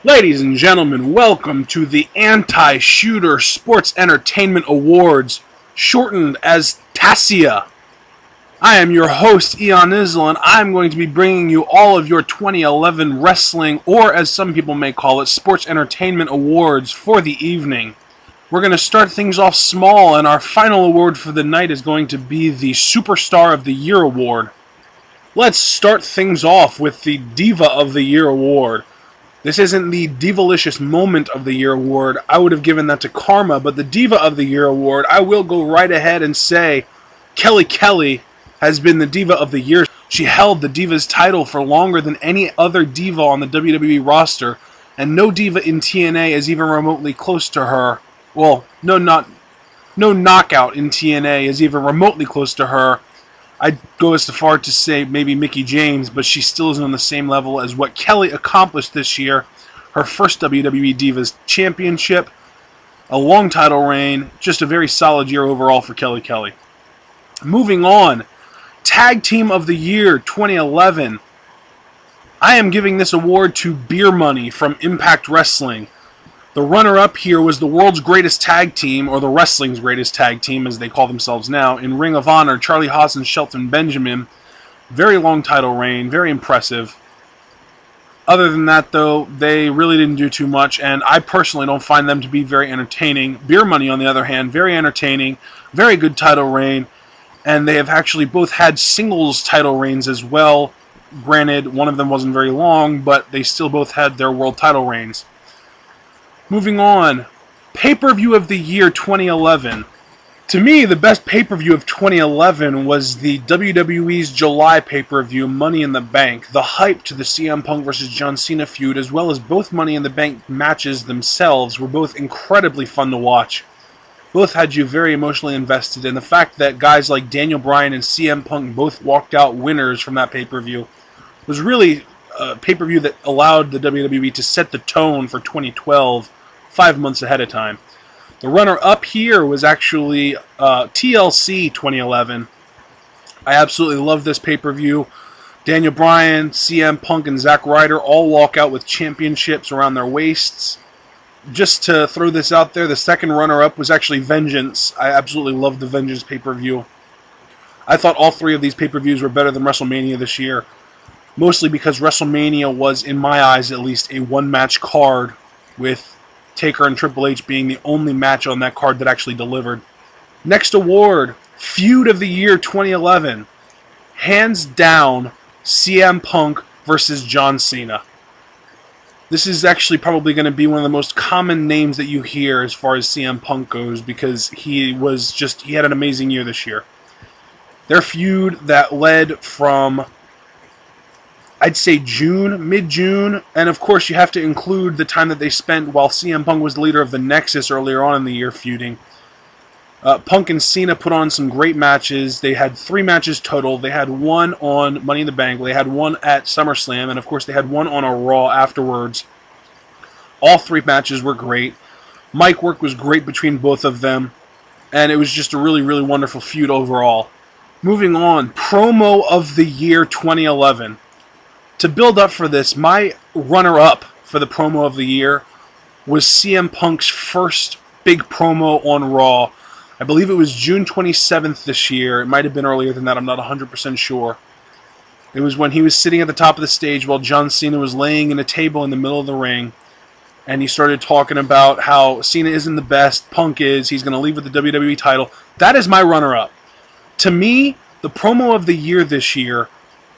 Ladies and gentlemen, welcome to the Anti-Shooter Sports Entertainment Awards, shortened as Tassea. I am your host, Eon Isla, and I'm going to be bringing you all of your 2011 wrestling, or as some people may call it, Sports Entertainment Awards for the evening. We're going to start things off small, and our final award for the night is going to be the Superstar of the Year Award. Let's start things off with the Diva of the Year Award. This isn't the Divalicious Moment of the Year award. I would have given that to Karma, but the Diva of the Year award, I will go right ahead and say Kelly Kelly has been the Diva of the Year. She held the Diva's title for longer than any other Diva on the WWE roster, and no Diva in TNA is even remotely close to her. Well, no knockout in TNA is even remotely close to her. I'd go as far to say maybe Mickie James, but she still isn't on the same level as what Kelly accomplished this year. Her first WWE Divas Championship, a long title reign, just a very solid year overall for Kelly Kelly. Moving on, Tag Team of the Year 2011. I am giving this award to Beer Money from Impact Wrestling. The runner-up here was the world's greatest tag team, or the wrestling's greatest tag team, as they call themselves now, in Ring of Honor, Charlie Haas and Shelton Benjamin. Very long title reign, very impressive. Other than that, though, they really didn't do too much, and I personally don't find them to be very entertaining. Beer Money, on the other hand, very entertaining, very good title reign, and they have actually both had singles title reigns as well. Granted, one of them wasn't very long, but they still both had their world title reigns. Moving on, Pay-Per-View of the Year 2011. To me, the best pay-per-view of 2011 was the WWE's July pay-per-view, Money in the Bank. The hype to the CM Punk vs. John Cena feud, as well as both Money in the Bank matches themselves, were both incredibly fun to watch. Both had you very emotionally invested, and the fact that guys like Daniel Bryan and CM Punk both walked out winners from that pay-per-view was really a pay-per-view that allowed the WWE to set the tone for 2012, 5 months ahead of time. The runner-up here was actually TLC 2011. I absolutely love this pay-per-view. Daniel Bryan, CM Punk, and Zack Ryder all walk out with championships around their waists. Just to throw this out there, the second runner-up was actually Vengeance. I absolutely loved the Vengeance pay-per-view. I thought all three of these pay-per-views were better than WrestleMania this year, mostly because WrestleMania was, in my eyes at least, a one-match card, with Taker and Triple H being the only match on that card that actually delivered. Next award, Feud of the Year 2011. Hands down, CM Punk versus John Cena. This is actually probably going to be one of the most common names that you hear as far as CM Punk goes, because he had an amazing year this year. Their feud that led from, I'd say mid-June, and of course you have to include the time that they spent while CM Punk was the leader of the Nexus earlier on in the year feuding. Punk and Cena put on some great matches. They had 3 matches total. They had one on Money in the Bank, they had one at SummerSlam, and of course they had one on a Raw afterwards. All 3 matches were great. Mic work was great between both of them, and it was just a really, really wonderful feud overall. Moving on, Promo of the Year 2011. To build up for this, my runner-up for the promo of the year was CM Punk's first big promo on Raw. I believe it was June 27th this year. It might have been earlier than that. I'm not 100% sure. It was when he was sitting at the top of the stage while John Cena was laying in a table in the middle of the ring, and he started talking about how Cena isn't the best, Punk is, he's going to leave with the WWE title. That is my runner-up. To me, the promo of the year this year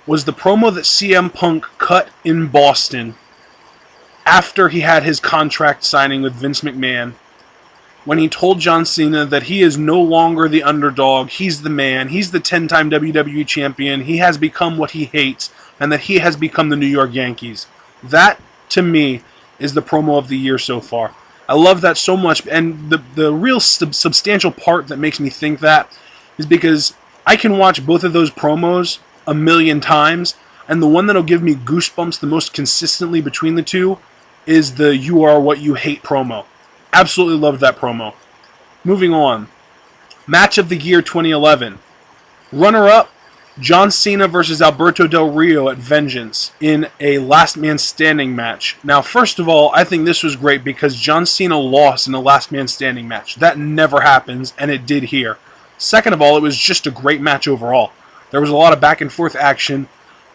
was the promo that CM Punk cut in Boston after he had his contract signing with Vince McMahon, when he told John Cena that he is no longer the underdog, he's the man, he's the 10-time WWE champion, he has become what he hates, and that he has become the New York Yankees. That, to me, is the promo of the year so far. I love that so much, and the real substantial part that makes me think that is because I can watch both of those promos a million times, and the one that'll give me goosebumps the most consistently between the two is the "You Are What You Hate" promo. Absolutely loved that promo. Moving on. Match of the Year 2011. Runner-up, John Cena versus Alberto Del Rio at Vengeance in a last man standing match. Now, first of all, I think this was great because John Cena lost in a last man standing match. That never happens, and it did here. Second of all, it was just a great match overall. There was a lot of back and forth action.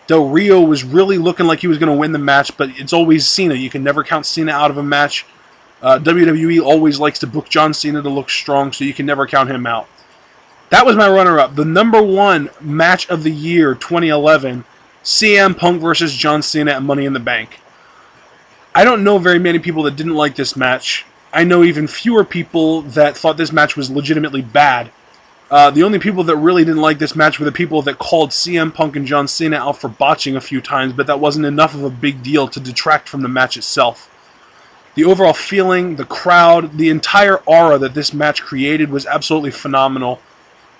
Del Rio was really looking like he was going to win the match, but it's always Cena. You can never count Cena out of a match. WWE always likes to book John Cena to look strong, so you can never count him out. That was my runner-up. The number one match of the year, 2011, CM Punk versus John Cena at Money in the Bank. I don't know very many people that didn't like this match. I know even fewer people that thought this match was legitimately bad. The only people that really didn't like this match were the people that called CM Punk and John Cena out for botching a few times, but that wasn't enough of a big deal to detract from the match itself. The overall feeling, the crowd, the entire aura that this match created was absolutely phenomenal.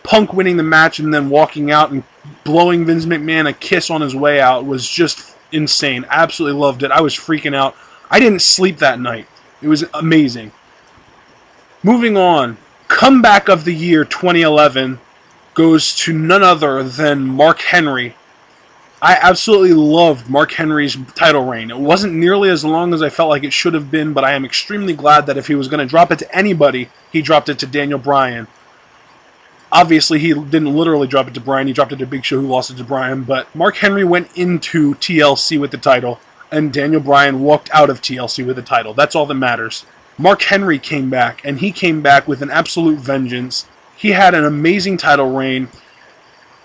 Punk winning the match and then walking out and blowing Vince McMahon a kiss on his way out was just insane. Absolutely loved it. I was freaking out. I didn't sleep that night. It was amazing. Moving on. Comeback of the year 2011 goes to none other than Mark Henry. I absolutely loved Mark Henry's title reign. It wasn't nearly as long as I felt like it should have been, but I am extremely glad that if he was going to drop it to anybody, he dropped it to Daniel Bryan. Obviously, he didn't literally drop it to Bryan. He dropped it to Big Show, who lost it to Bryan. But Mark Henry went into TLC with the title, and Daniel Bryan walked out of TLC with the title. That's all that matters. Mark Henry came back, and he came back with an absolute vengeance. He had an amazing title reign.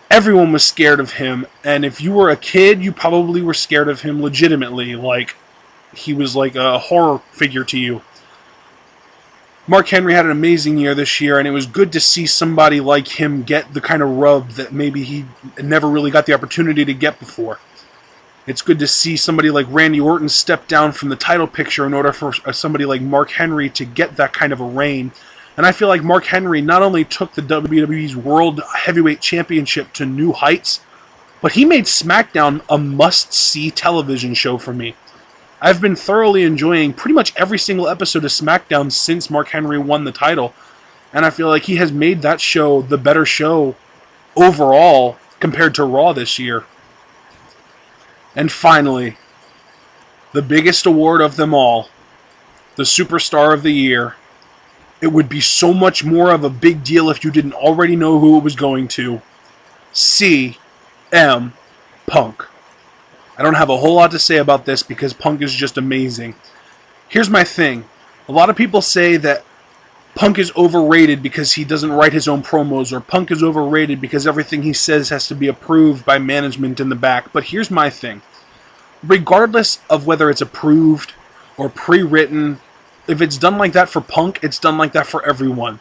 Everyone was scared of him, and if you were a kid, you probably were scared of him legitimately. Like, he was like a horror figure to you. Mark Henry had an amazing year this year, and it was good to see somebody like him get the kind of rub that maybe he never really got the opportunity to get before. It's good to see somebody like Randy Orton step down from the title picture in order for somebody like Mark Henry to get that kind of a reign. And I feel like Mark Henry not only took the WWE's World Heavyweight Championship to new heights, but he made SmackDown a must-see television show for me. I've been thoroughly enjoying pretty much every single episode of SmackDown since Mark Henry won the title, and I feel like he has made that show the better show overall compared to Raw this year. And finally, the biggest award of them all, the Superstar of the Year. It would be so much more of a big deal if you didn't already know who it was going to. CM Punk. I don't have a whole lot to say about this because Punk is just amazing. Here's my thing. A lot of people say that Punk is overrated because he doesn't write his own promos, or Punk is overrated because everything he says has to be approved by management in the back. But here's my thing. Regardless of whether it's approved or pre-written, if it's done like that for Punk, it's done like that for everyone.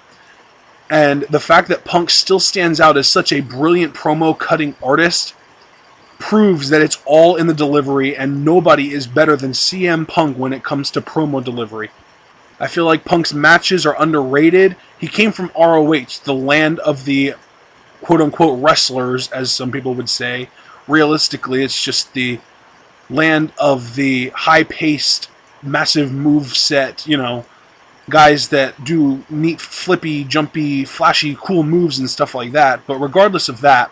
And the fact that Punk still stands out as such a brilliant promo-cutting artist proves that it's all in the delivery, and nobody is better than CM Punk when it comes to promo delivery. I feel like Punk's matches are underrated. He came from ROH, the land of the quote-unquote wrestlers, as some people would say. Realistically, it's just the land of the high-paced, massive moveset, guys that do neat, flippy, jumpy, flashy, cool moves and stuff like that. But regardless of that,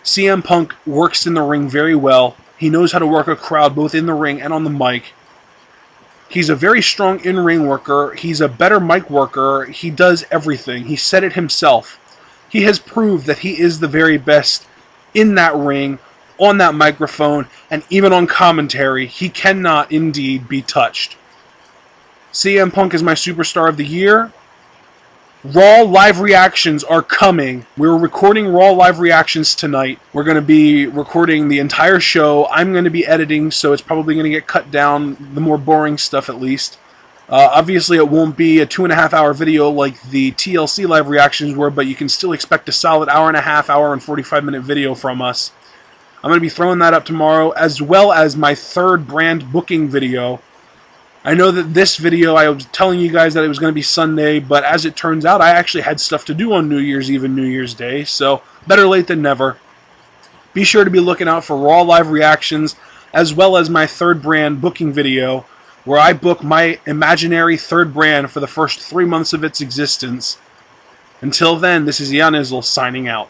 CM Punk works in the ring very well. He knows how to work a crowd both in the ring and on the mic. He's a very strong in-ring worker. He's a better mic worker. He does everything. He said it himself. He has proved that he is the very best in that ring, on that microphone, and even on commentary. He cannot indeed be touched. CM Punk is my Superstar of the Year. Raw live reactions are coming. We're recording Raw live reactions tonight. We're going to be recording the entire show. I'm going to be editing, so it's probably going to get cut down, the more boring stuff at least. Obviously, it won't be a 2.5-hour video like the TLC live reactions were, but you can still expect a solid hour and 45-minute video from us. I'm going to be throwing that up tomorrow, as well as my third brand booking video. I know that this video, I was telling you guys that it was going to be Sunday, but as it turns out, I actually had stuff to do on New Year's Eve and New Year's Day, so better late than never. Be sure to be looking out for Raw live reactions, as well as my third brand booking video, where I book my imaginary third brand for the first 3 months of its existence. Until then, this is Ian Izzle signing out.